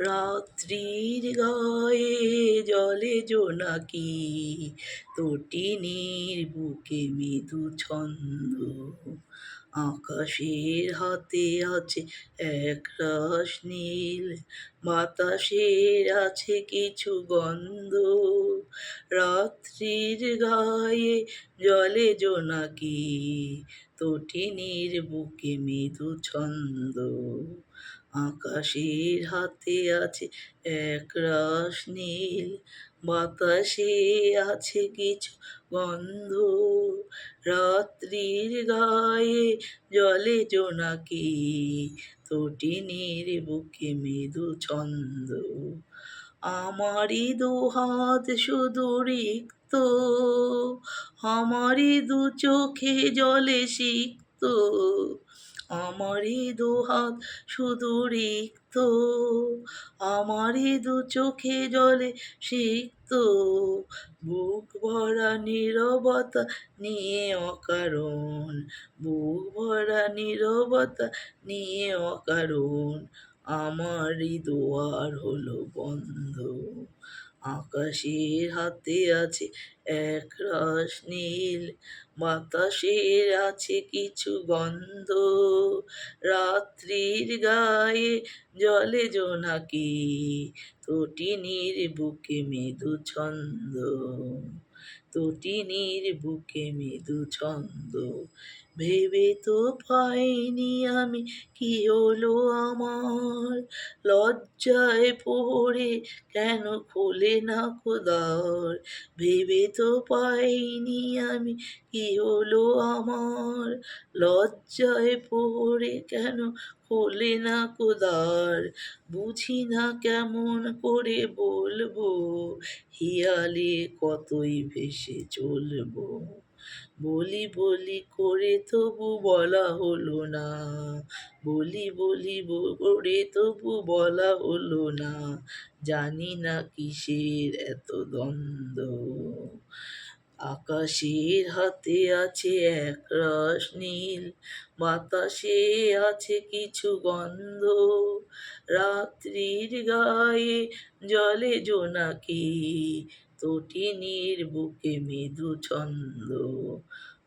রাত্রির গায়ে জলে জোনাকি, তটিনীর বুকে মৃদু ছন্দ। আকাশের হাতে আছে একরাশ নীল, বাতাসের আছে কিছু গন্ধ। রাত্রির গায়ে জলে জোনাকি, তটিনীর বুকে মৃদু ছন্দ। আকাশের হাতে আছে একরাশ নীল, বাতাসে আছে কিছু গন্ধ। রাত্রির গায়ে জলে জোনাকি, তটিনীর বুকে মৃদু ছন্দ। আমারই দুহাত শুধু রিক্ত, আমারই দু চোখে জলে সিক্ত। আমারই দুহাত শুধু রিক্ত, আমারই দু চোখে জলে সিক্ত। বুক ভরা নীরবতা নিয়ে অকারণ, বুক ভরা নীরবতা নিয়ে অকারণ, আমারই দুয়ার হলো বন্ধ। আকাশের হাতে আছে একরাশ নীল, বাতাসের আছে কিছু গন্ধ। রাত্রির গায়ে জলে জোনাকি, তটিনীর বুকে মৃদু ছন্দ। তটিনীর বুকে মৃদু ছন্দ। ভেবে তো পাইনি আমি কি হলো আমার, লজ্জায় পড়ে কেন খোলে না দ্বার। ভেবে তো পাইনি আমি কি হলো আমার, লজ্জায় পড়ে কেন খোলে না দ্বার। বুঝি না কেমন করে বলবো, হিয়ালে কতই ভেসে চলবো। বলি বলি করে তবু বলা হলো না, বলি বলি করে তবু বলা হলো না। জানি না কিসের এত দ্বন্দ্ব। আকাশের হাতে আছে একরাশ নীল, বাতাসে আছে কিছু গন্ধ। রাত্রির গায়ে জলে জোনাকি, তটিনীর বুকে মৃদু ছন্দ।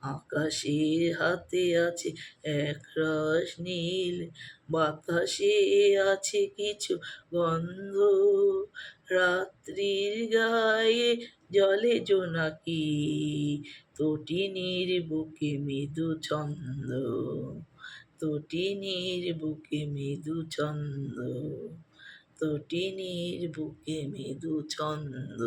আকাশের হাতে আছে একরাশ নীল, বাতাসে আছে কিছু গন্ধ। রাত্রির গায়ে জলে জোনাকি, তটিনীর বুকে মৃদু ছন্দ। তটিনীর বুকে মৃদু ছন্দ, তটিনীর বুকে মৃদু ছন্দ।